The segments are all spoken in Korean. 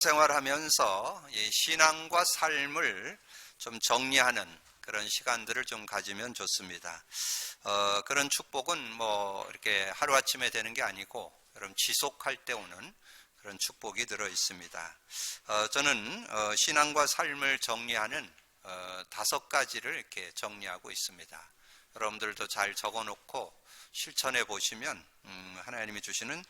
생활하면서 이 신앙과 삶을 좀 정리하는 그런 시간들을 좀 가지면 좋습니다. 그런 축복은 뭐 이렇게 하루아침에 되는 게 아니고 여러분 지속할 때 오는 그런 축복이 들어 있습니다. 저는 신앙과 삶을 정리하는 5가지를 이렇게 정리하고 있습니다. 여러분들도 잘 적어놓고 실천해 보시면 하나님이 주시는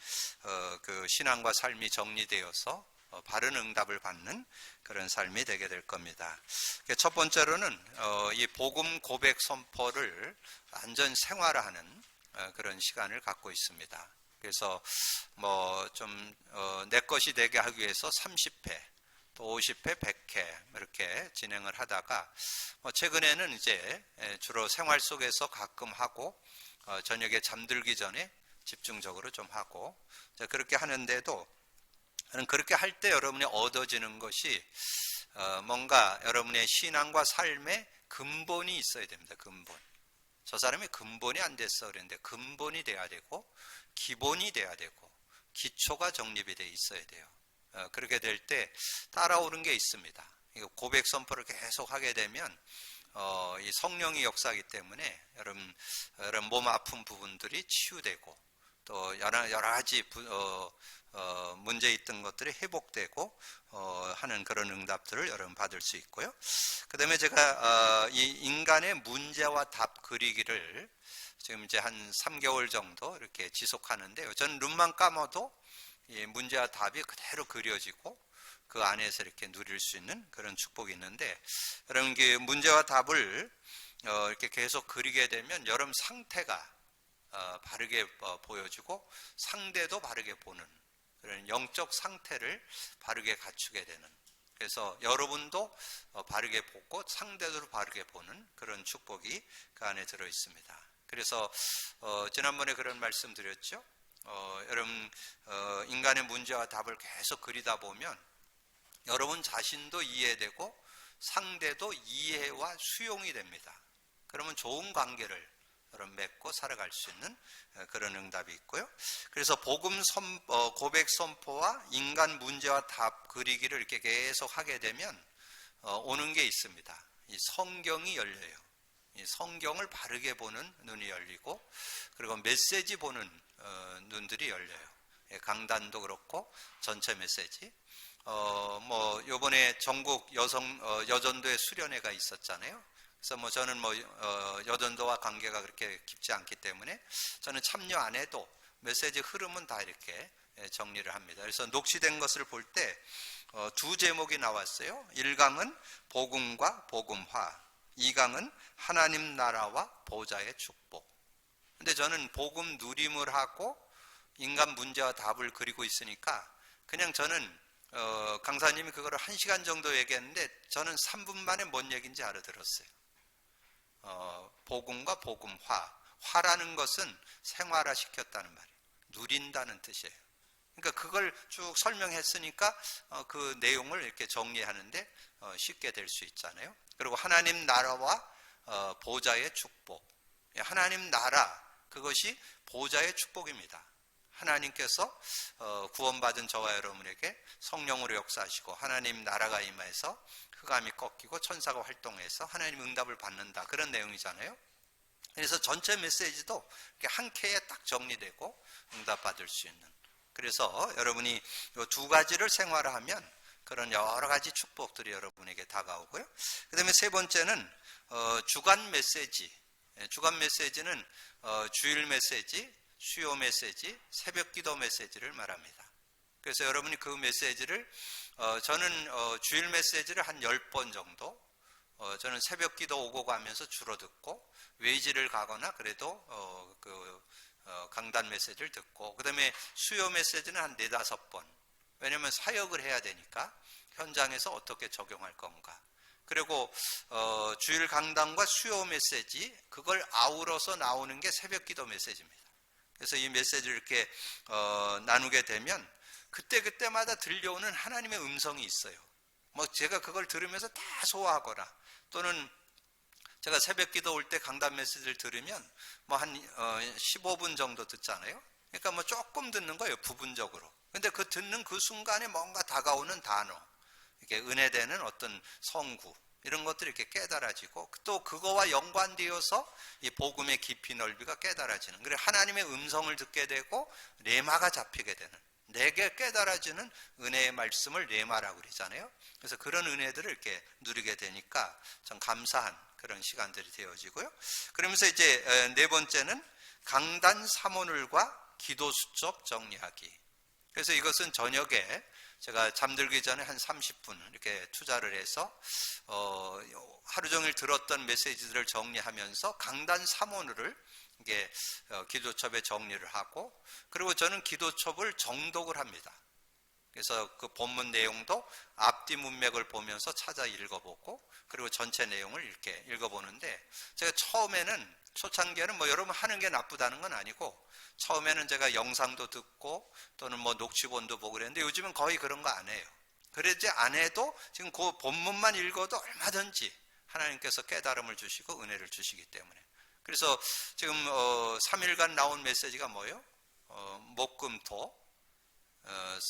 그 신앙과 삶이 정리되어서 바른 응답을 받는 그런 삶이 되게 될 겁니다. 첫 번째로는 이 복음 고백 선포를 완전 생활화하는 그런 시간을 갖고 있습니다. 그래서 뭐 좀 내 것이 되게 하기 위해서 30회 또 50회, 100회 이렇게 진행을 하다가 최근에는 이제 주로 생활 속에서 가끔 하고 저녁에 잠들기 전에 집중적으로 좀 하고 그렇게 하는데도 저는 그렇게 할 때 여러분이 얻어지는 것이 뭔가 여러분의 신앙과 삶의 근본이 있어야 됩니다. 근본. 저 사람이 근본이 안 됐어 그랬는데 근본이 돼야 되고 기본이 돼야 되고 기초가 정립이 돼 있어야 돼요. 그렇게 될 때 따라오는 게 있습니다. 고백 선포를 계속 하게 되면 이 성령이 역사하기 때문에 여러분 몸 아픈 부분들이 치유되고 또 여러 가지 문제 있던 것들이 회복되고 하는 그런 응답들을 여러분 받을 수 있고요. 그 다음에 제가 이 인간의 문제와 답 그리기를 지금 이제 한 3개월 정도 이렇게 지속하는데요. 저는 눈만 감아도 이 문제와 답이 그대로 그려지고 그 안에서 이렇게 누릴 수 있는 그런 축복이 있는데, 여러분 그 문제와 답을 이렇게 계속 그리게 되면 여러분 상태가 바르게 보여주고 상대도 바르게 보는 그런 영적 상태를 바르게 갖추게 되는, 그래서 여러분도 바르게 보고 상대도 바르게 보는 그런 축복이 그 안에 들어 있습니다. 그래서 지난번에 그런 말씀 드렸죠. 여러분 인간의 문제와 답을 계속 그리다 보면 여러분 자신도 이해되고 상대도 이해와 수용이 됩니다. 그러면 좋은 관계를 여러분 맺고 살아갈 수 있는 그런 응답이 있고요. 그래서 복음 고백 선포와 인간 문제와 답 그리기를 이렇게 계속 하게 되면 오는 게 있습니다. 이 성경이 열려요. 이 성경을 바르게 보는 눈이 열리고, 그리고 메시지 보는 눈들이 열려요. 강단도 그렇고 전체 메시지. 뭐 요번에 전국 여전도의 수련회가 있었잖아요. 그래서 뭐 저는 여전도와 관계가 그렇게 깊지 않기 때문에 저는 참여 안 해도 메시지 흐름은 다 이렇게 정리를 합니다. 그래서 녹취된 것을 볼 때 2제목이 나왔어요. 1강은 복음과 복음화, 2강은 하나님 나라와 보좌의 축복. 근데 저는 복음 누림을 하고 인간 문제와 답을 그리고 있으니까 그냥 저는 강사님이 그거를 1시간 정도 얘기했는데 저는 3분 만에 뭔 얘기인지 알아들었어요. 복음과 복음화, 화라는 것은 생활화 시켰다는 말이에요. 누린다는 뜻이에요. 그러니까 그걸 쭉 설명했으니까 그 내용을 이렇게 정리하는데 쉽게 될 수 있잖아요. 그리고 하나님 나라와 보좌의 축복. 하나님 나라, 그것이 보좌의 축복입니다. 하나님께서 구원받은 저와 여러분에게 성령으로 역사하시고 하나님 나라가 임해서 흑암이 꺾이고 천사가 활동해서 하나님 응답을 받는다, 그런 내용이잖아요. 그래서 전체 메시지도 한 큐에 딱 정리되고 응답받을 수 있는, 그래서 여러분이 이 2가지를 생활화하면 그런 여러 가지 축복들이 여러분에게 다가오고요. 그 다음에 3번째는 주간 메시지. 주간 메시지는 주일 메시지, 수요 메시지, 새벽 기도 메시지를 말합니다. 그래서 여러분이 그 메시지를 저는 주일 메시지를 한 10번 정도, 저는 새벽 기도 오고 가면서 주로 듣고 외지를 가거나 그래도 강단 메시지를 듣고, 그 다음에 수요 메시지는 한 4-5번, 왜냐하면 사역을 해야 되니까 현장에서 어떻게 적용할 건가. 그리고 주일 강단과 수요 메시지, 그걸 아우러서 나오는 게 새벽 기도 메시지입니다. 그래서 이 메시지를 이렇게 나누게 되면 그때그때마다 들려오는 하나님의 음성이 있어요. 뭐 제가 그걸 들으면서 다 소화하거나, 또는 제가 새벽 기도 올 때 강단 메시지를 들으면 뭐 한 15분 정도 듣잖아요. 그러니까 뭐 조금 듣는 거예요, 부분적으로. 근데 그 듣는 그 순간에 뭔가 다가오는 단어, 이렇게 은혜되는 어떤 성구, 이런 것들이 이렇게 깨달아지고, 또 그거와 연관되어서 이 복음의 깊이 넓이가 깨달아지는, 그래 하나님의 음성을 듣게 되고 레마가 잡히게 되는, 내게 깨달아지는 은혜의 말씀을 레마라고 그러잖아요. 그래서 그런 은혜들을 이렇게 누리게 되니까 좀 감사한 그런 시간들이 되어지고요. 그러면서 이제 네 번째는 강단 사모늘과 기도 수첩 정리하기. 그래서 이것은 저녁에 제가 잠들기 전에 한 30분 이렇게 투자를 해서 하루 종일 들었던 메시지들을 정리하면서 강단 사모늘을 이게 기도첩에 정리를 하고, 그리고 저는 기도첩을 정독을 합니다. 그래서 그 본문 내용도 앞뒤 문맥을 보면서 찾아 읽어보고, 그리고 전체 내용을 이렇게 읽어보는데, 제가 처음에는 초창기에는 뭐 여러분 하는 게 나쁘다는 건 아니고, 처음에는 제가 영상도 듣고 또는 뭐 녹취본도 보고 그랬는데, 요즘은 거의 그런 거 안 해요. 그러지 안 해도 지금 그 본문만 읽어도 얼마든지 하나님께서 깨달음을 주시고 은혜를 주시기 때문에. 그래서 지금 3일간 나온 메시지가 뭐예요? 목금토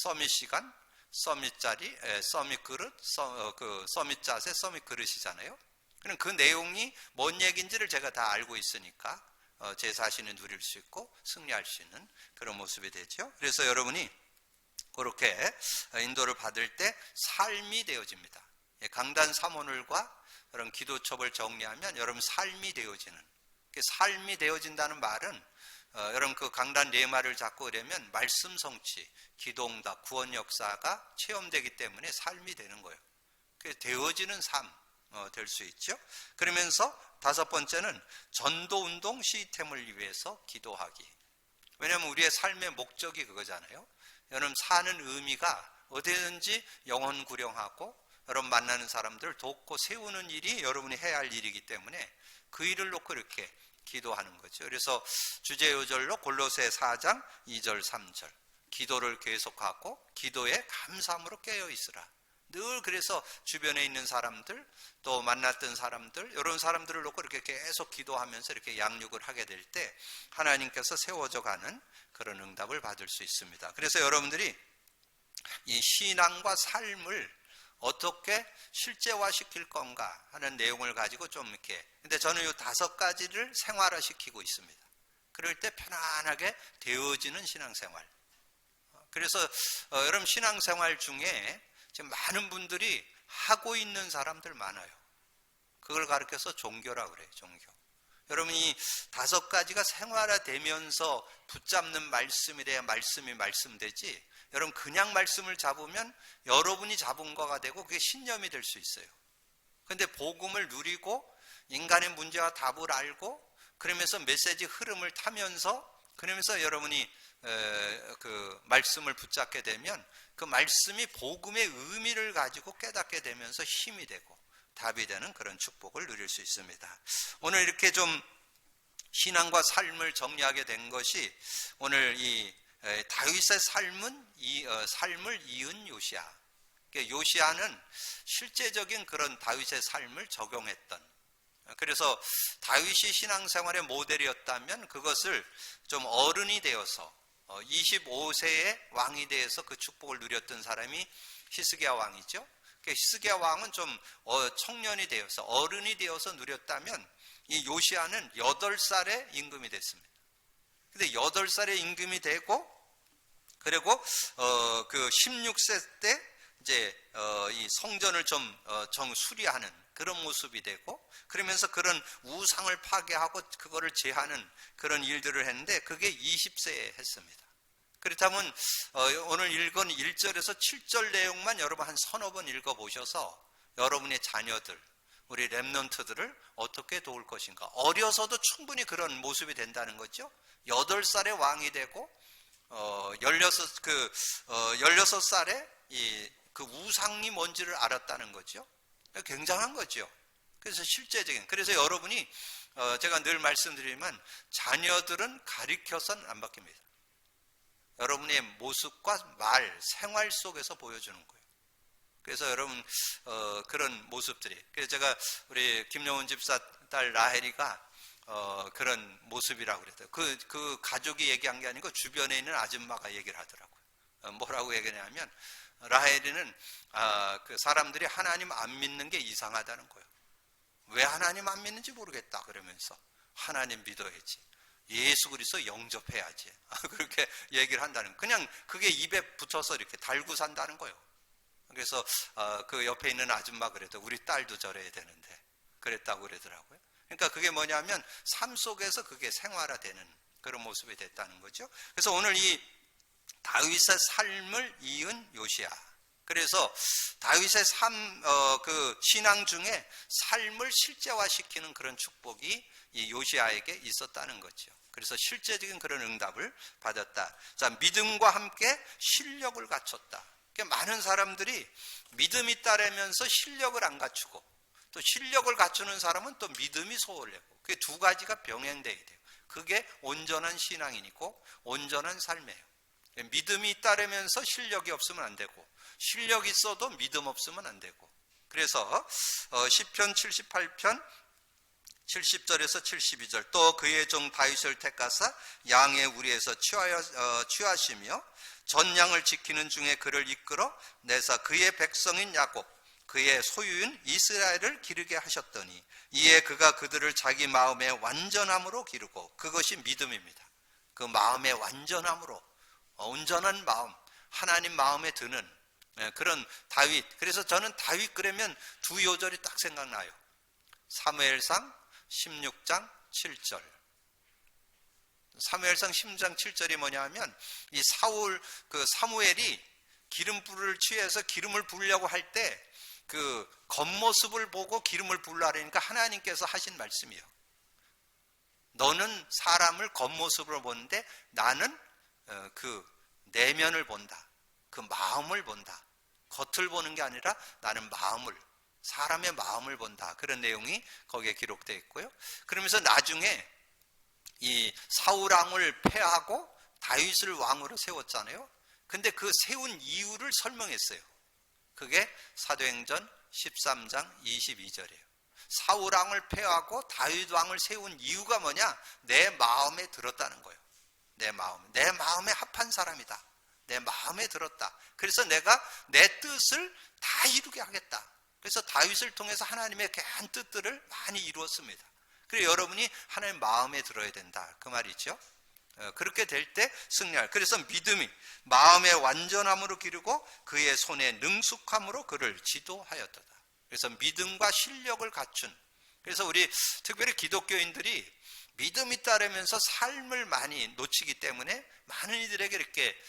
서밋 시간, 서밋 자리, 서밋 그릇, 서밋 자세, 서밋 그릇이잖아요. 그럼 그 내용이 뭔 얘기인지를 제가 다 알고 있으니까 제 자신을 누릴 수 있고 승리할 수 있는 그런 모습이 되죠. 그래서 여러분이 그렇게 인도를 받을 때 삶이 되어집니다. 강단 사모늘과 그런 기도첩을 정리하면 여러분 삶이 되어지는, 삶이 되어진다는 말은 여러분 그 강단 레마를 잡고 그러면 말씀 성취, 기도응답, 구원 역사가 체험되기 때문에 삶이 되는 거예요. 그래서 되어지는 삶 될 수 있죠. 그러면서 다섯 번째는 전도운동 시스템을 위해서 기도하기. 왜냐하면 우리의 삶의 목적이 그거잖아요. 여러분 사는 의미가 어디든지 영혼 구령하고 여러분 만나는 사람들을 돕고 세우는 일이 여러분이 해야 할 일이기 때문에 그 일을 놓고 이렇게 기도하는 거죠. 그래서 주제요절로 골로새 4장 2절 3절 기도를 계속하고 기도에 감사함으로 깨어있으라. 늘 그래서 주변에 있는 사람들 또 만났던 사람들 이런 사람들을 놓고 이렇게 계속 기도하면서 이렇게 양육을 하게 될 때 하나님께서 세워져 가는 그런 응답을 받을 수 있습니다. 그래서 여러분들이 이 신앙과 삶을 어떻게 실제화시킬 건가 하는 내용을 가지고 좀 이렇게, 근데 저는 이 5가지를 생활화시키고 있습니다. 그럴 때 편안하게 되어지는 신앙생활. 그래서 여러분 신앙생활 중에 지금 많은 분들이 하고 있는 사람들 많아요. 그걸 가르쳐서 종교라고 그래요. 종교. 여러분 이 5가지가 생활화되면서 붙잡는 말씀이래야 말씀이 말씀되지, 여러분 그냥 말씀을 잡으면 여러분이 잡은 거가 되고 그게 신념이 될 수 있어요. 그런데 복음을 누리고 인간의 문제와 답을 알고 그러면서 메시지 흐름을 타면서 그러면서 여러분이 그 말씀을 붙잡게 되면 그 말씀이 복음의 의미를 가지고 깨닫게 되면서 힘이 되고 답이 되는 그런 축복을 누릴 수 있습니다. 오늘 이렇게 좀 신앙과 삶을 정리하게 된 것이 오늘 이 다윗의 삶을 이은 요시야. 요시야는 실제적인 그런 다윗의 삶을 적용했던, 그래서 다윗이 신앙생활의 모델이었다면 그것을 좀 어른이 되어서 25세의 왕이 되어서 그 축복을 누렸던 사람이 히스기야 왕이죠. 히스기야 왕은 좀 청년이 되어서 어른이 되어서 누렸다면 이 요시야는 8살에 임금이 됐습니다. 근데 8살에 임금이 되고 그리고 그 16세 때 이제 이 성전을 좀 정수리하는 그런 모습이 되고 그러면서 그런 우상을 파괴하고 그거를 제하는 그런 일들을 했는데 그게 20세에 했습니다. 그렇다면 오늘 읽은 1절에서 7절 내용만 여러분 한 서너 번 읽어보셔서 여러분의 자녀들, 우리 렘넌트들을 어떻게 도울 것인가. 어려서도 충분히 그런 모습이 된다는 거죠. 8살에 왕이 되고 16살에 그 우상이 뭔지를 알았다는 거죠. 굉장한 거죠. 그래서 실제적인, 그래서 여러분이 제가 늘 말씀드리지만 자녀들은 가르쳐서는 안 바뀝니다. 여러분의 모습과 말, 생활 속에서 보여주는 거예요. 그래서 여러분 그런 모습들이, 그래서 제가 우리 김영훈 집사 딸 라헬이가 그런 모습이라고 그랬어요. 그 가족이 얘기한 게 아니고 주변에 있는 아줌마가 얘기를 하더라고요. 뭐라고 얘기하냐면 라헬이는 그 사람들이 하나님 안 믿는 게 이상하다는 거예요. 왜 하나님 안 믿는지 모르겠다 그러면서 하나님 믿어야지, 예수 그리스도 영접해야지 그렇게 얘기를 한다는 거예요. 그냥 그게 입에 붙어서 이렇게 달고 산다는 거예요. 그래서 그 옆에 있는 아줌마 그래도 우리 딸도 저래야 되는데 그랬다고 그러더라고요. 그러니까 그게 뭐냐면 삶 속에서 그게 생활화되는 그런 모습이 됐다는 거죠. 그래서 오늘 이 다윗의 삶을 이은 요시야, 그래서 다윗의 그 신앙 중에 삶을 실제화시키는 그런 축복이 이 요시야에게 있었다는 거죠. 그래서 실제적인 그런 응답을 받았다. 자, 믿음과 함께 실력을 갖췄다. 많은 사람들이 믿음이 있다라면서 실력을 안 갖추고, 또 실력을 갖추는 사람은 또 믿음이 소홀하고, 그게 두 가지가 병행돼야 돼요. 그게 온전한 신앙인이고 온전한 삶이에요. 믿음이 있다라면서 실력이 없으면 안 되고, 실력이 있어도 믿음 없으면 안 되고. 그래서 시편 78편 70절에서 72절, 또 그의 종 다윗을 택하사 양의 우리에서 취하시며 전양을 지키는 중에 그를 이끌어 내사 그의 백성인 야곱, 그의 소유인 이스라엘을 기르게 하셨더니 이에 그가 그들을 자기 마음의 완전함으로 기르고. 그것이 믿음입니다. 그 마음의 완전함으로, 온전한 마음, 하나님 마음에 드는 그런 다윗. 그래서 저는 다윗 그러면 두 요절이 딱 생각나요. 사무엘상 16장 7절. 사무엘상 16장 7절이 뭐냐면 이 사무엘이 기름불을 취해서 기름을 부으려고 할 때 그 겉모습을 보고 기름을 부으려니까 하나님께서 하신 말씀이에요. 너는 사람을 겉모습으로 보는데 나는 그 내면을 본다. 그 마음을 본다. 겉을 보는 게 아니라 나는 마음을, 사람의 마음을 본다. 그런 내용이 거기에 기록되어 있고요. 그러면서 나중에 이 사울 왕을 패하고 다윗을 왕으로 세웠잖아요. 근데 그 세운 이유를 설명했어요. 그게 사도행전 13장 22절이에요. 사울 왕을 패하고 다윗 왕을 세운 이유가 뭐냐? 내 마음에 들었다는 거예요. 내 마음에 합한 사람이다. 내 마음에 들었다. 그래서 내가 내 뜻을 다 이루게 하겠다. 그래서 다윗을 통해서 하나님의 귀한 뜻들을 많이 이루었습니다. 그래서 여러분이 하나님 마음에 들어야 된다. 그 말이죠. 그렇게 될 때 승리할. 그래서 믿음이 마음의 완전함으로 기르고 그의 손의 능숙함으로 그를 지도하였도다. 그래서 믿음과 실력을 갖춘. 그래서 우리 특별히 기독교인들이 믿음이 따르면서 삶을 많이 놓치기 때문에 많은 이들에게 이렇게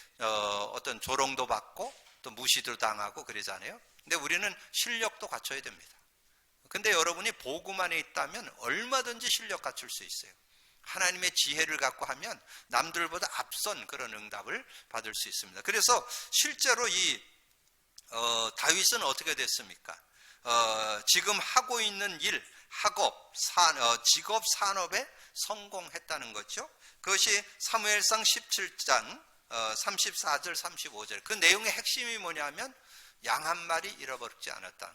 어떤 조롱도 받고 또 무시도 당하고 그러잖아요. 근데 우리는 실력도 갖춰야 됩니다. 근데 여러분이 복음 안에 있다면 얼마든지 실력 갖출 수 있어요. 하나님의 지혜를 갖고 하면 남들보다 앞선 그런 응답을 받을 수 있습니다. 그래서 실제로 이 다윗은 어떻게 됐습니까? 지금 하고 있는 일, 직업 산업에 성공했다는 거죠. 그것이 사무엘상 17장 34절 35절. 그 내용의 핵심이 뭐냐면 양 한 마리 잃어버리지 않았다.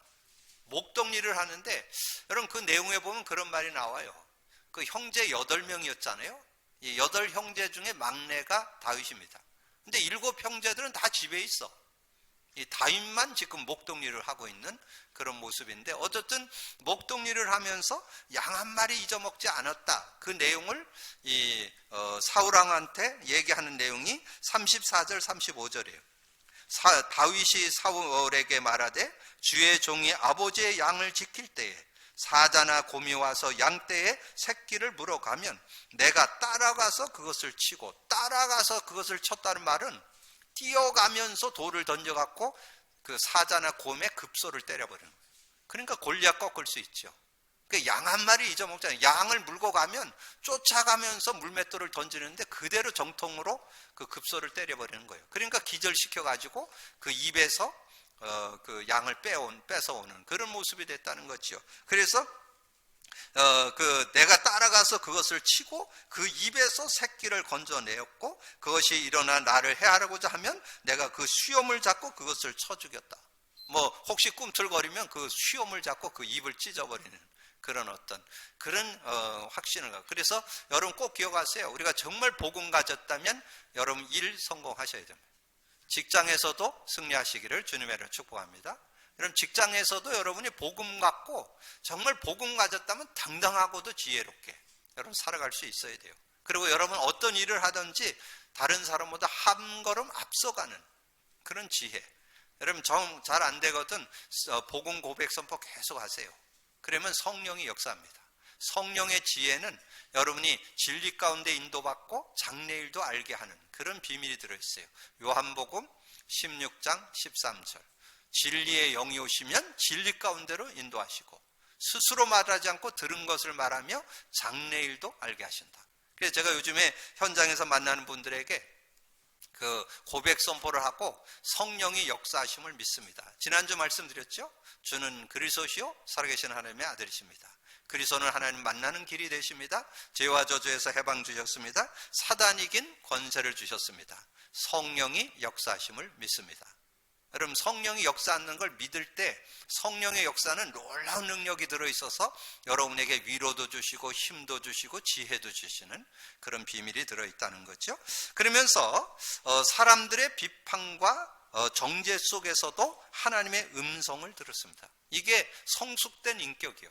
목동일을 하는데 여러분 그 내용에 보면 그런 말이 나와요. 그 형제 8명이었잖아요. 이 8형제 중에 막내가 다윗입니다. 근데 7 형제들은 다 집에 있어. 이 다윗만 지금 목동일을 하고 있는 그런 모습인데, 어쨌든 목동일을 하면서 양 한 마리 잊어먹지 않았다. 그 내용을 이 사울왕한테 얘기하는 내용이 34절 35절이에요. 다윗이 사울에게 말하되 주의 종이 아버지의 양을 지킬 때에 사자나 곰이 와서 양떼의 새끼를 물어가면 내가 따라가서 그것을 치고, 따라가서 그것을 쳤다는 말은 뛰어가면서 돌을 던져갖고 그 사자나 곰의 급소를 때려버리는 거예요. 그러니까 골리앗 꺾을 수 있죠. 양 한 마리 잊어먹잖아요. 양을 물고 가면 쫓아가면서 물맷돌을 던지는데 그대로 정통으로 그 급소를 때려버리는 거예요. 그러니까 기절시켜가지고 그 입에서 그 양을 뺏어오는 그런 모습이 됐다는 거죠. 그래서 내가 따라가서 그것을 치고 그 입에서 새끼를 건져내었고, 그것이 일어나 나를 해하려고자 하면 내가 그 수염을 잡고 그것을 쳐 죽였다. 뭐 혹시 꿈틀거리면 그 수염을 잡고 그 입을 찢어버리는 그런 어떤 그런 확신을 갖고. 그래서 여러분 꼭 기억하세요. 우리가 정말 복음 가졌다면 여러분 일 성공하셔야 됩니다. 직장에서도 승리하시기를 주님의 이름으로 축복합니다. 여러분 직장에서도 여러분이 복음 갖고 정말 복음 가졌다면 당당하고도 지혜롭게 여러분 살아갈 수 있어야 돼요. 그리고 여러분 어떤 일을 하든지 다른 사람보다 한 걸음 앞서가는 그런 지혜. 여러분 정 잘 안 되거든 복음 고백 선포 계속 하세요. 그러면 성령이 역사합니다. 성령의 지혜는 여러분이 진리 가운데 인도받고 장래일도 알게 하는 그런 비밀이 들어있어요. 요한복음 16장 13절. 진리의 영이 오시면 진리 가운데로 인도하시고 스스로 말하지 않고 들은 것을 말하며 장래일도 알게 하신다. 그래서 제가 요즘에 현장에서 만나는 분들에게 그 고백 선포를 하고 성령이 역사하심을 믿습니다. 지난주 말씀드렸죠? 주는 그리스도시요 살아계신 하나님의 아들이십니다. 그리스도는 하나님 만나는 길이 되십니다. 죄와 저주에서 해방 주셨습니다. 사단 이긴 권세를 주셨습니다. 성령이 역사하심을 믿습니다. 여러분 성령이 역사하는 걸 믿을 때 성령의 역사는 놀라운 능력이 들어있어서 여러분에게 위로도 주시고 힘도 주시고 지혜도 주시는 그런 비밀이 들어있다는 거죠. 그러면서 사람들의 비판과 정죄 속에서도 하나님의 음성을 들었습니다. 이게 성숙된 인격이요.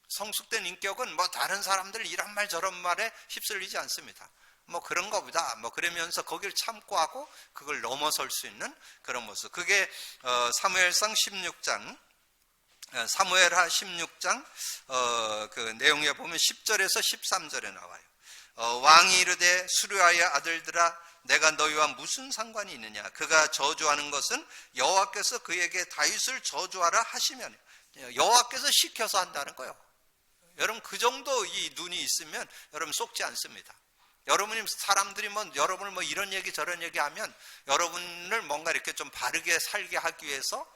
성숙된 인격은 뭐 다른 사람들 이런 말 저런 말에 휩쓸리지 않습니다. 뭐 그런 거보다 뭐 그러면서 거기를 참고 하고 그걸 넘어설 수 있는 그런 모습. 그게 사무엘상 16장 사무엘하 16장 그 내용에 보면 10절에서 13절에 나와요. 왕이 이르되 수르야의 아들들아 내가 너희와 무슨 상관이 있느냐. 그가 저주하는 것은 여호와께서 그에게 다윗을 저주하라 하시면 여호와께서 시켜서 한다는 거예요. 여러분 그 정도 이 눈이 있으면 여러분 속지 않습니다. 여러분이 사람들이 여러분을 이런 얘기 저런 얘기 하면 여러분을 뭔가 이렇게 좀 바르게 살게 하기 위해서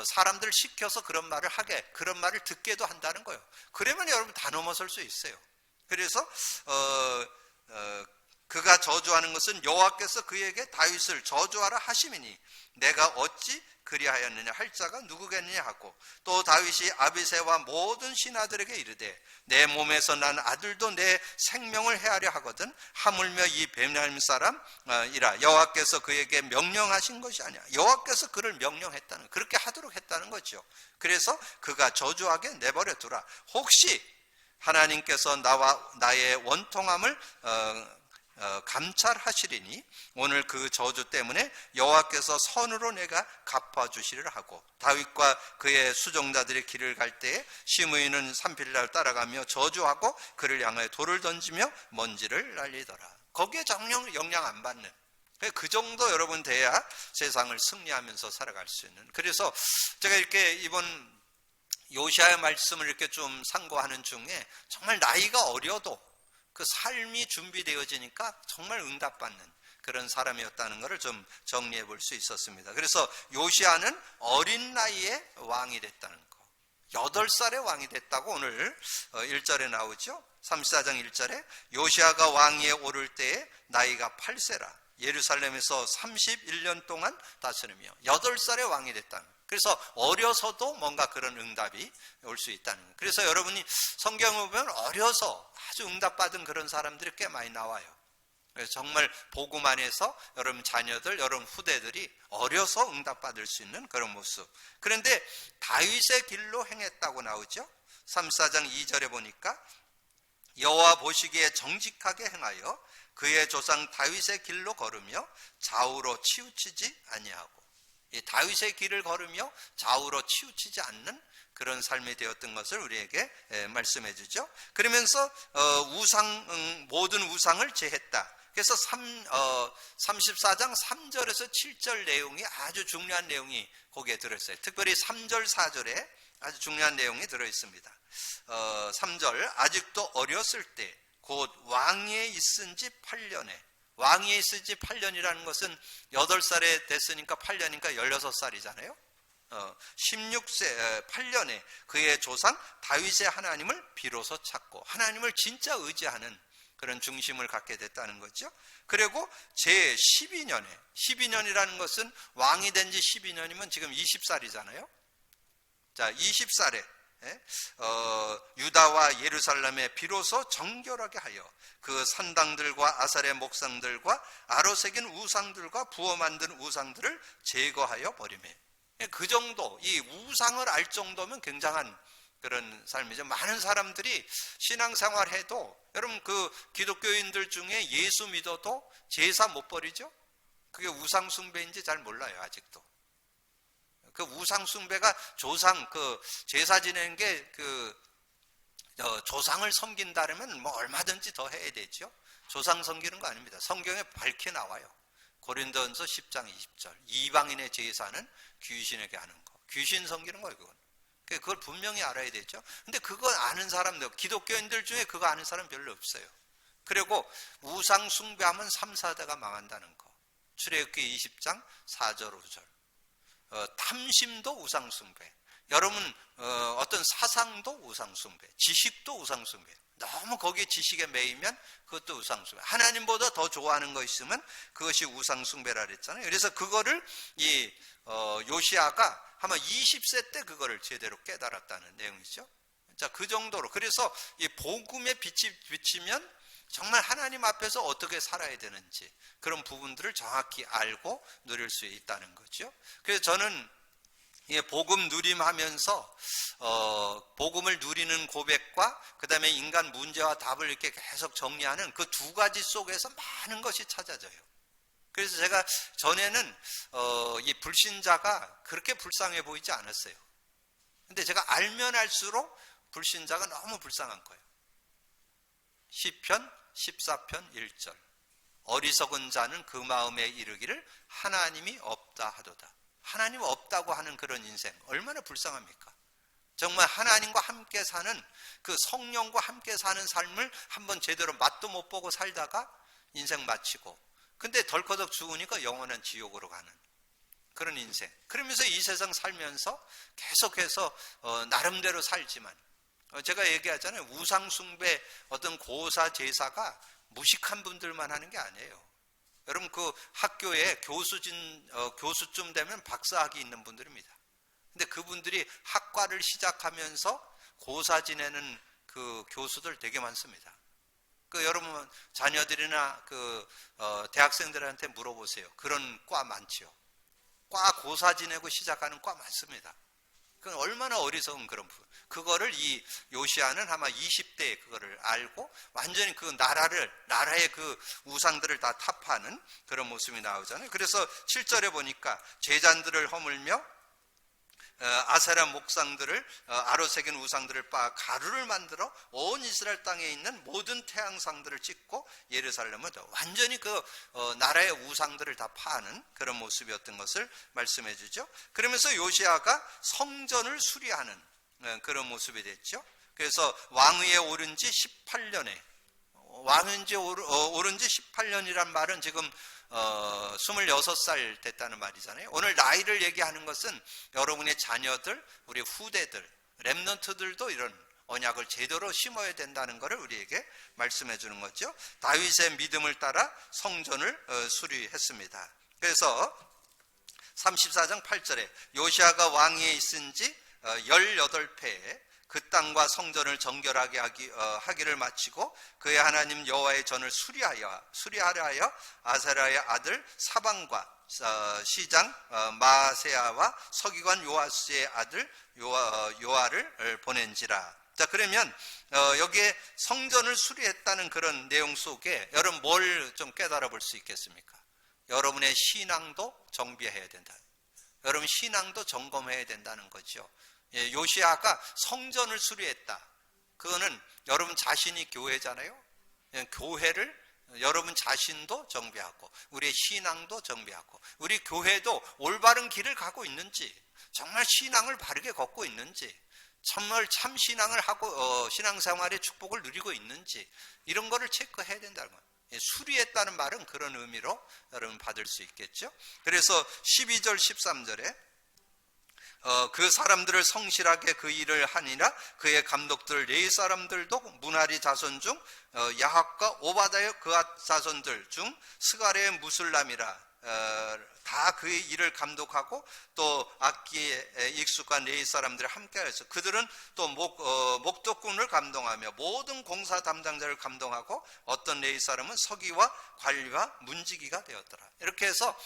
사람들을 시켜서 그런 말을 하게, 그런 말을 듣게도 한다는 거예요. 그러면 여러분 다 넘어설 수 있어요. 그래서 그가 저주하는 것은 여호와께서 그에게 다윗을 저주하라 하심이니 내가 어찌 그리하였느냐 할 자가 누구겠느냐 하고 또 다윗이 아비새와 모든 신하들에게 이르되 내 몸에서 난 아들도 내 생명을 해하려 하거든 하물며 이 베냐민 사람이라 여호와께서 그에게 명령하신 것이 아니야. 여호와께서 그를 명령했다는 그렇게 하도록 했다는 거죠. 그래서 그가 저주하게 내버려 두라. 혹시 하나님께서 나와 나의 원통함을 감찰하시리니 오늘 그 저주 때문에 여호와께서 선으로 내가 갚아주시리라 하고 다윗과 그의 수종자들의 길을 갈 때에 시므이는 산빌라를 따라가며 저주하고 그를 향하여 돌을 던지며 먼지를 날리더라. 거기에 정령 영향 안 받는 그 정도 여러분 돼야 세상을 승리하면서 살아갈 수 있는. 그래서 제가 이렇게 이번 요시아의 말씀을 이렇게 좀 상고하는 중에 정말 나이가 어려도 그 삶이 준비되어지니까 정말 응답받는 그런 사람이었다는 것을 좀 정리해 볼 수 있었습니다. 그래서 요시아는 어린 나이에 왕이 됐다는 거. 8살에 왕이 됐다고 오늘 1절에 나오죠. 34장 1절에 요시아가 왕위에 오를 때에 나이가 8세라. 예루살렘에서 31년 동안 다스리며 8살에 왕이 됐다는 거예요. 그래서 어려서도 뭔가 그런 응답이 올 수 있다는 거예요. 그래서 여러분이 성경을 보면 어려서 아주 응답받은 그런 사람들이 꽤 많이 나와요. 그래서 정말 복음 안에서 여러분 자녀들, 여러분 후대들이 어려서 응답받을 수 있는 그런 모습. 그런데 다윗의 길로 행했다고 나오죠. 34장 2절에 보니까 여호와 보시기에 정직하게 행하여 그의 조상 다윗의 길로 걸으며 좌우로 치우치지 아니하고 이 다윗의 길을 걸으며 좌우로 치우치지 않는 그런 삶이 되었던 것을 우리에게 말씀해 주죠. 그러면서 모든 우상을 제했다. 그래서 34장 3절에서 7절 내용이 아주 중요한 내용이 거기에 들어있어요. 특별히 3절 4절에 아주 중요한 내용이 들어있습니다. 3절 아직도 어렸을 때 곧 왕위에 있은 지 8년에 왕위에 있은 지 8년이라는 것은 8살에 됐으니까 8년이니까 16살이잖아요. 16세 8년에 그의 조상 다윗의 하나님을 비로소 찾고 하나님을 진짜 의지하는 그런 중심을 갖게 됐다는 거죠. 그리고 제 12년이라는 것은 왕이 된 지 12년이면 지금 20살이잖아요. 자, 20살에 유다와 예루살렘에 비로소 정결하게 하여 그 산당들과 아사레 목상들과 아로 새긴 우상들과 부어 만든 우상들을 제거하여 버리매. 그 정도, 이 우상을 알 정도면 굉장한 그런 삶이죠. 많은 사람들이 신앙생활 해도, 여러분 그 기독교인들 중에 예수 믿어도 제사 못 버리죠? 그게 우상 숭배인지 잘 몰라요, 아직도. 그 우상 숭배가 조상, 그 제사 지내는 게 조상을 섬긴다면 뭐 얼마든지 더 해야 되죠. 조상 섬기는 거 아닙니다. 성경에 밝게 나와요. 고린도전서 10장 20절. 이방인의 제사는 귀신에게 하는 거. 귀신 섬기는 거예요, 그건. 그걸 분명히 알아야 되죠. 근데 그거 아는 사람들, 기독교인들 중에 그거 아는 사람 별로 없어요. 그리고 우상 숭배하면 3, 4대가 망한다는 거. 출애굽기 20장 4절 5절. 탐심도 우상 숭배. 여러분 어떤 사상도 우상 숭배, 지식도 우상 숭배. 너무 거기에 지식에 매이면 그것도 우상 숭배. 하나님보다 더 좋아하는 거 있으면 그것이 우상 숭배라 그랬잖아요. 그래서 그거를 이 요시아가 아마 20세 때 그거를 제대로 깨달았다는 내용이죠. 자, 그 정도로. 그래서 이 복음의 빛이 비치면 정말 하나님 앞에서 어떻게 살아야 되는지 그런 부분들을 정확히 알고 누릴 수 있다는 거죠. 그래서 저는 복음 누림하면서 복음을 누리는 고백과 그 다음에 인간 문제와 답을 이렇게 계속 정리하는 그 두 가지 속에서 많은 것이 찾아져요. 그래서 제가 전에는 이 불신자가 그렇게 불쌍해 보이지 않았어요. 근데 제가 알면 알수록 불신자가 너무 불쌍한 거예요. 시편 14편 1절. 어리석은 자는 그 마음에 이르기를 하나님이 없다 하도다. 하나님 없다고 하는 그런 인생 얼마나 불쌍합니까? 정말 하나님과 함께 사는, 그 성령과 함께 사는 삶을 한번 제대로 맛도 못 보고 살다가 인생 마치고, 근데 덜커덕 죽으니까 영원한 지옥으로 가는 그런 인생. 그러면서 이 세상 살면서 계속해서 나름대로 살지만, 제가 얘기하잖아요. 우상숭배, 어떤 고사 제사가 무식한 분들만 하는 게 아니에요. 여러분 그 학교에 교수쯤 되면 박사학위 있는 분들입니다. 근데 그분들이 학과를 시작하면서 고사 지내는 그 교수들 되게 많습니다. 그 여러분 자녀들이나 대학생들한테 물어보세요. 그런 과 많지요. 과 고사 지내고 시작하는 과 많습니다. 그 얼마나 어리석은 그런 부분. 그거를 이 요시아는 아마 20대에 그거를 알고 완전히 그 나라의 그 우상들을 다 타파하는 그런 모습이 나오잖아요. 그래서 7절에 보니까 제잔들을 허물며 아세라 목상들을 아로 새긴 우상들을 빻아 가루를 만들어 온 이스라엘 땅에 있는 모든 태양상들을 찍고 예루살렘을 완전히 그 나라의 우상들을 다 파하는 그런 모습이었던 것을 말씀해 주죠. 그러면서 요시아가 성전을 수리하는 그런 모습이 됐죠. 그래서 왕위에 오른 지 18년에 오른 지 18년이란 말은 지금 26살 됐다는 말이잖아요. 오늘 나이를 얘기하는 것은 여러분의 자녀들, 우리 후대들, 렘넌트들도 이런 언약을 제대로 심어야 된다는 것을 우리에게 말씀해 주는 거죠. 다윗의 믿음을 따라 성전을 수리했습니다. 그래서 34장 8절에 요시아가 왕위에 있은 지 18회에 그 땅과 성전을 정결하게 하기를 마치고 그의 하나님 여호와의 전을 수리하려 하여 아사랴의 아들 사방과 시장 마세야와 서기관 요아스의 아들 요아를 보낸지라. 자, 그러면 여기에 성전을 수리했다는 그런 내용 속에 여러분 뭘 좀 깨달아 볼 수 있겠습니까? 여러분의 신앙도 정비해야 된다. 여러분 신앙도 점검해야 된다는 거죠. 요시아가 성전을 수리했다. 그거는 여러분 자신이 교회잖아요. 교회를 여러분 자신도 정비하고 우리의 신앙도 정비하고 우리 교회도 올바른 길을 가고 있는지, 정말 신앙을 바르게 걷고 있는지, 정말 참 신앙을 하고 신앙생활의 축복을 누리고 있는지, 이런 거를 체크해야 된다는 거예요. 수리했다는 말은 그런 의미로 여러분 받을 수 있겠죠. 그래서 12절 13절에 그 사람들을 성실하게 그 일을 하니라. 그의 감독들 레위 사람들도 무나리 자손 중 야합과 오바다의 그앗 자손들 중 스가랴의 무술람이라. 다 그의 일을 감독하고 또 악기에 익숙한 레위 사람들이 함께해서 그들은 또 목독군을 감동하며 모든 공사 담당자를 감동하고 어떤 레위 사람은 서기와 관리와 문지기가 되었더라. 이렇게 해서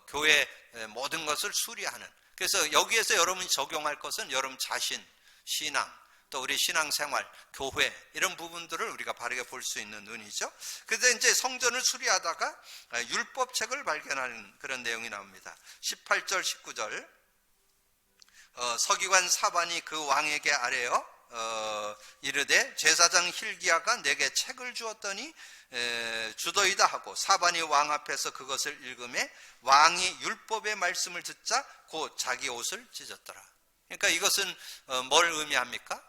교회 모든 것을 수리하는, 그래서 여기에서 여러분이 적용할 것은 여러분 자신, 신앙, 또 우리 신앙생활, 교회 이런 부분들을 우리가 바르게 볼 수 있는 은이죠. 그런데 이제 성전을 수리하다가 율법책을 발견하는 그런 내용이 나옵니다. 18절 19절 서기관 사반이 그 왕에게 아뢰어 이르되 제사장 힐기야가 내게 책을 주었더니 주더이다 하고 사반이 왕 앞에서 그것을 읽음에 왕이 율법의 말씀을 듣자 곧 자기 옷을 찢었더라. 그러니까 이것은 뭘 의미합니까?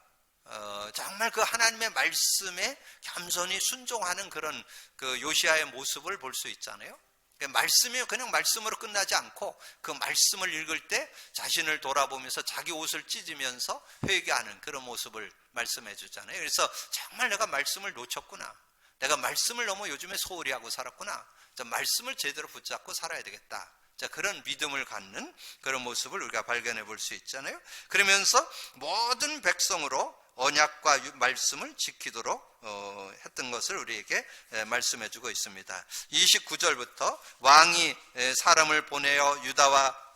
정말 그 하나님의 말씀에 겸손히 순종하는 그런 그 요시야의 모습을 볼 수 있잖아요. 말씀이 그냥 말씀으로 끝나지 않고 그 말씀을 읽을 때 자신을 돌아보면서 자기 옷을 찢으면서 회개하는 그런 모습을 말씀해 주잖아요. 그래서 정말 내가 말씀을 놓쳤구나, 내가 말씀을 너무 요즘에 소홀히 하고 살았구나, 말씀을 제대로 붙잡고 살아야 되겠다, 그런 믿음을 갖는 그런 모습을 우리가 발견해 볼 수 있잖아요. 그러면서 모든 백성으로 언약과 말씀을 지키도록 했던 것을 우리에게 말씀해 주고 있습니다. 29절부터 왕이 사람을 보내어 유다와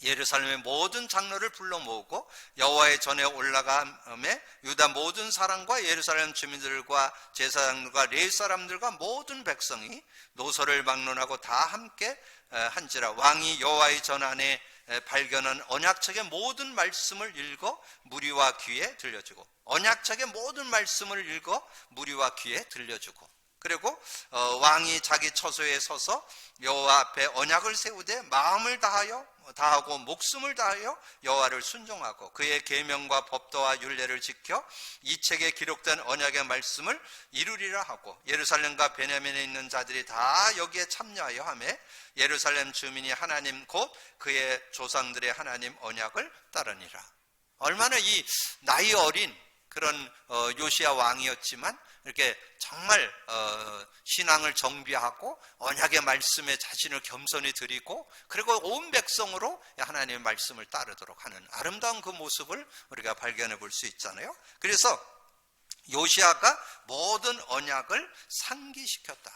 예루살렘의 모든 장로를 불러 모으고 여호와의 전에 올라가매 유다 모든 사람과 예루살렘 주민들과 제사장들과 레위 사람들과 모든 백성이 노소를 막론하고 다 함께 한지라. 왕이 여호와의 전 안에 발견한 언약책의 모든 말씀을 읽어 무리와 귀에 들려주고, 언약책의 모든 말씀을 읽어 무리와 귀에 들려주고, 그리고 왕이 자기 처소에 서서 여호와 앞에 언약을 세우되 마음을 다하고 목숨을 다하여 여호와를 순종하고 그의 계명과 법도와 율례를 지켜 이 책에 기록된 언약의 말씀을 이루리라 하고 예루살렘과 베냐민에 있는 자들이 다 여기에 참여하여 하매 예루살렘 주민이 하나님 곧 그의 조상들의 하나님 언약을 따르니라. 얼마나 이 나이 어린 그런 요시야 왕이었지만 이렇게 정말 신앙을 정비하고 언약의 말씀에 자신을 겸손히 드리고 그리고 온 백성으로 하나님의 말씀을 따르도록 하는 아름다운 그 모습을 우리가 발견해 볼 수 있잖아요. 그래서 요시야가 모든 언약을 상기시켰다.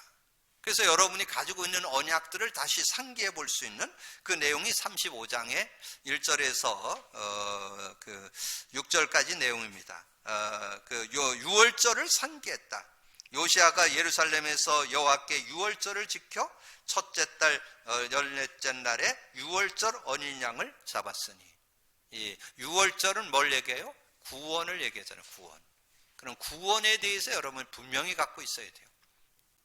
그래서 여러분이 가지고 있는 언약들을 다시 상기해 볼 수 있는 그 내용이 35장의 1절에서 그 6절까지 내용입니다. 그 유월절을 상기했다. 요시야가 예루살렘에서 여호와께 유월절을 지켜 첫째 달 14째 날에 유월절 어린 양을 잡았으니, 이 유월절은 뭘 얘기해요? 구원을 얘기하잖아요. 구원. 그럼 구원에 대해서 여러분 분명히 갖고 있어야 돼요.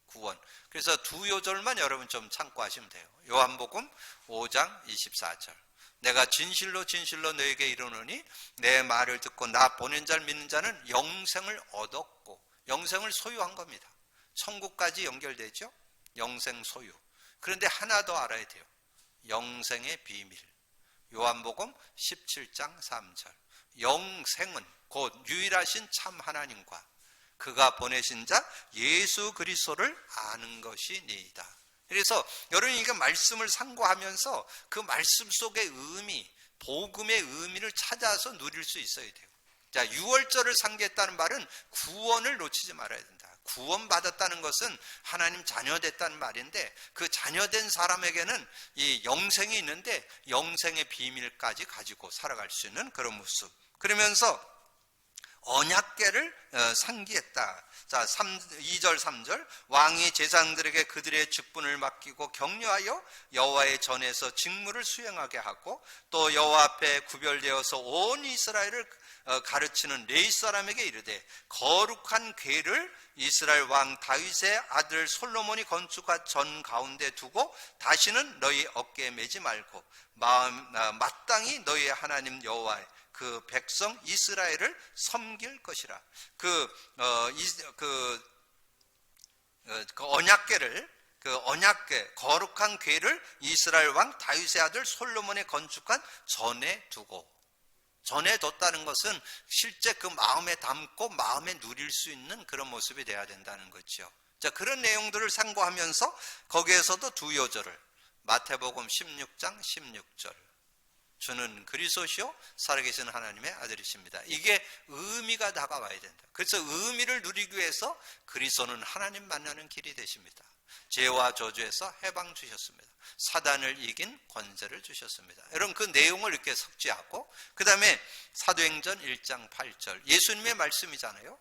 구원. 그래서 두 요절만 여러분 좀 참고하시면 돼요. 요한복음 5장 24절. 내가 진실로 진실로 너에게 이르노니 내 말을 듣고 나 보낸 자를 믿는 자는 영생을 얻었고, 영생을 소유한 겁니다. 천국까지 연결되죠. 영생 소유. 그런데 하나 더 알아야 돼요. 영생의 비밀. 요한복음 17장 3절. 영생은 곧 유일하신 참 하나님과 그가 보내신 자 예수 그리스도를 아는 것이니이다. 그래서 여러분이 이게 말씀을 상고하면서 그 말씀 속의 의미, 복음의 의미를 찾아서 누릴 수 있어야 돼요. 자, 유월절을 상기했다는 말은 구원을 놓치지 말아야 된다. 구원받았다는 것은 하나님 자녀됐다는 말인데 그 자녀된 사람에게는 이 영생이 있는데 영생의 비밀까지 가지고 살아갈 수 있는 그런 모습. 그러면서 언약궤를 상기했다. 자, 2절 3절 왕이 제사장들에게 그들의 직분을 맡기고 격려하여 여호와의 전에서 직무를 수행하게 하고 또 여호와 앞에 구별되어서 온 이스라엘을 가르치는 레위 사람에게 이르되 거룩한 궤를 이스라엘 왕 다윗의 아들 솔로몬이 건축한 전 가운데 두고 다시는 너희 어깨에 매지 말고 마땅히 너희의 하나님 여호와의 그 백성 이스라엘을 섬길 것이라. 그 언약궤를, 그 언약궤, 거룩한 궤를 이스라엘 왕 다윗의 아들 솔로몬이 건축한 전에 두고, 전에 뒀다는 것은 실제 그 마음에 담고 마음에 누릴 수 있는 그런 모습이 돼야 된다는 거죠. 자, 그런 내용들을 상고하면서 거기에서도 두 요절을 마태복음 16장 16절 주는 그리스도시요 살아계신 하나님의 아들이십니다. 이게 의미가 다가와야 된다. 그래서 의미를 누리기 위해서 그리스도는 하나님 만나는 길이 되십니다. 죄와 저주에서 해방 주셨습니다. 사단을 이긴 권세를 주셨습니다. 여러분 그 내용을 이렇게 석지하고 그 다음에 사도행전 1장 8절 예수님의 말씀이잖아요.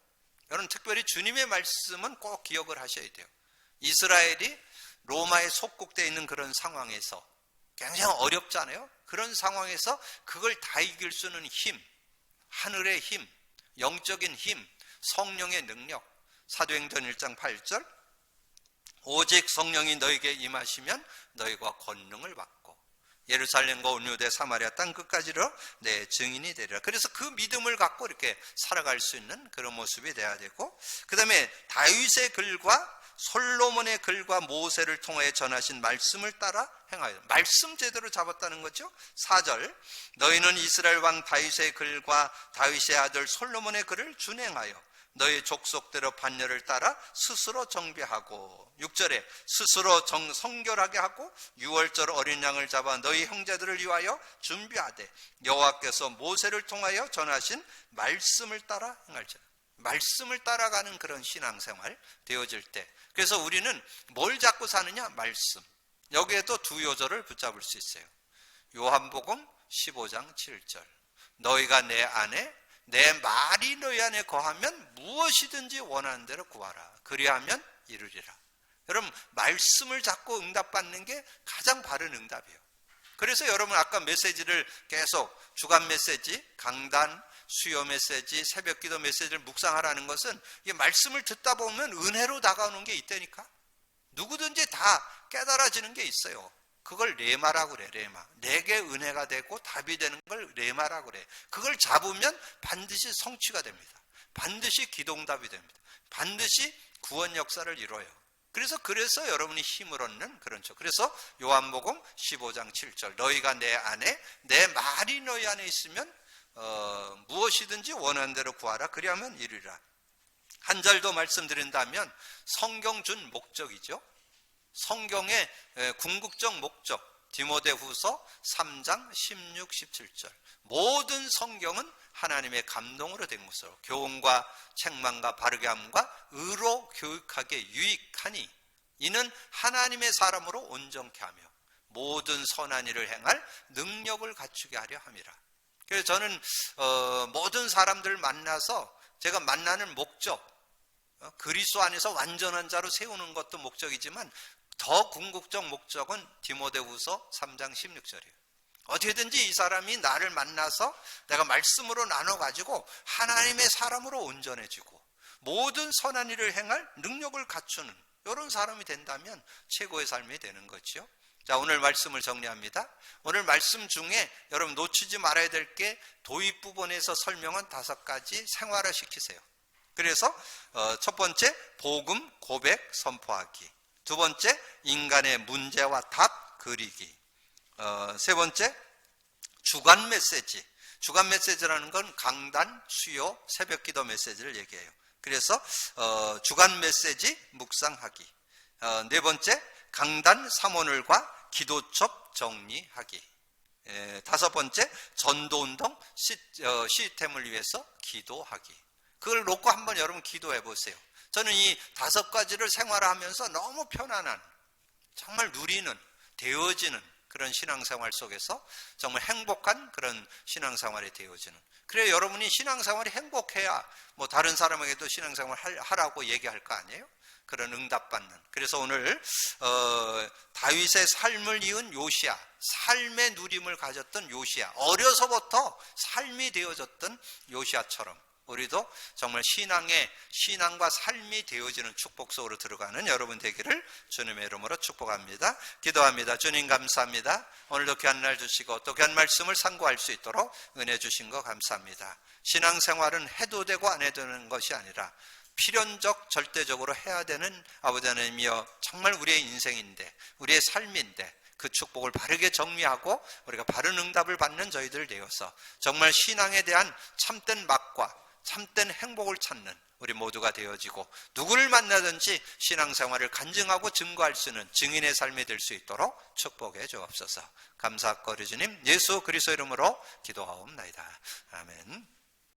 여러분 특별히 주님의 말씀은 꼭 기억을 하셔야 돼요. 이스라엘이 로마에 속국되어 있는 그런 상황에서 굉장히 어렵잖아요. 그런 상황에서 그걸 다 이길 수 있는 힘, 하늘의 힘, 영적인 힘, 성령의 능력. 사도행전 1장 8절 오직 성령이 너에게 임하시면 너희가 권능을 받고 예루살렘과 온 유대 사마리아 땅 끝까지로 내 증인이 되리라. 그래서 그 믿음을 갖고 이렇게 살아갈 수 있는 그런 모습이 돼야 되고 그 다음에 다윗의 글과 솔로몬의 글과 모세를 통해 전하신 말씀을 따라 행하여 말씀 제대로 잡았다는 거죠. 4절 너희는 이스라엘 왕 다윗의 글과 다윗의 아들 솔로몬의 글을 준행하여 너희 족속대로 반열을 따라 스스로 정비하고 6절에 스스로 성결하게 하고 6월절 어린 양을 잡아 너희 형제들을 위하여 준비하되 여호와께서 모세를 통하여 전하신 말씀을 따라 행할지라. 말씀을 따라가는 그런 신앙생활 되어질 때 그래서 우리는 뭘 잡고 사느냐? 말씀. 여기에도 두 요절을 붙잡을 수 있어요. 요한복음 15장 7절 너희가 내 안에 내 말이 너희 안에 거하면 무엇이든지 원하는 대로 구하라. 그리하면 이루리라. 여러분 말씀을 잡고 응답받는 게 가장 바른 응답이에요. 그래서 여러분 아까 메시지를 계속 주간 메시지, 강단, 수요 메시지, 새벽기도 메시지를 묵상하라는 것은 이 말씀을 듣다 보면 은혜로 다가오는 게 있다니까. 누구든지 다 깨달아지는 게 있어요. 그걸 레마라고 그래. 레마. 내게 은혜가 되고 답이 되는 걸 레마라고 그래. 그걸 잡으면 반드시 성취가 됩니다. 반드시 기도응답이 됩니다. 반드시 구원 역사를 이뤄요. 그래서 여러분이 힘을 얻는 그런 죠. 그래서 요한복음 15장 7절 너희가 내 안에 내 말이 너희 안에 있으면 무엇이든지 원하는 대로 구하라. 그리하면 이루리라. 한 절 더 말씀드린다면 성경 준 목적이죠. 성경의 궁극적 목적 디모데후서 3장 16, 17절 모든 성경은 하나님의 감동으로 된 것으로 교훈과 책망과 바르게 함과 의로 교육하게 유익하니 이는 하나님의 사람으로 온전케 하며 모든 선한 일을 행할 능력을 갖추게 하려 함이라. 그래서 저는 모든 사람들 만나서 제가 만나는 목적 그리스도 안에서 완전한 자로 세우는 것도 목적이지만 더 궁극적 목적은 디모데후서 3장 16절이에요. 어떻게든지 이 사람이 나를 만나서 내가 말씀으로 나눠가지고 하나님의 사람으로 온전해지고 모든 선한 일을 행할 능력을 갖추는 이런 사람이 된다면 최고의 삶이 되는 거죠. 자, 오늘 말씀을 정리합니다. 오늘 말씀 중에 여러분 놓치지 말아야 될 게 도입 부분에서 설명한 5가지 생활화 시키세요. 그래서 첫 번째 복음 고백 선포하기, 두 번째 인간의 문제와 답 그리기, 세 번째 주간 메시지. 주간 메시지라는 건 강단, 수요, 새벽기도 메시지를 얘기해요. 그래서 주간 메시지 묵상하기. 네 번째 강단 사모늘과 기도첩 정리하기. 다섯 번째 전도운동 시스템을 위해서 기도하기. 그걸 놓고 한번 여러분 기도해 보세요. 저는 이 5가지를 생활하면서 너무 편안한, 정말 누리는, 되어지는 그런 신앙생활 속에서 정말 행복한 그런 신앙생활이 되어지는. 그래야 여러분이 신앙생활이 행복해야 뭐 다른 사람에게도 신앙생활 하라고 얘기할 거 아니에요? 그런 응답받는. 그래서 오늘 다윗의 삶을 이은 요시야, 삶의 누림을 가졌던 요시야, 어려서부터 삶이 되어졌던 요시야처럼 우리도 정말 신앙과 삶이 되어지는 축복 속으로 들어가는 여러분 되기를 주님의 이름으로 축복합니다. 기도합니다. 주님 감사합니다. 오늘도 귀한 날 주시고 또 귀한 말씀을 상고할 수 있도록 은혜 주신 거 감사합니다. 신앙생활은 해도 되고 안 해도 되는 것이 아니라 필연적 절대적으로 해야 되는 아버지 하나님이여 정말 우리의 인생인데 우리의 삶인데 그 축복을 바르게 정리하고 우리가 바른 응답을 받는 저희들 되어서 정말 신앙에 대한 참된 맛과 참된 행복을 찾는 우리 모두가 되어지고 누구를 만나든지 신앙생활을 간증하고 증거할 수 있는 증인의 삶이 될 수 있도록 축복해 주옵소서. 감사거리 주님 예수 그리스도 이름으로 기도하옵나이다. 아멘.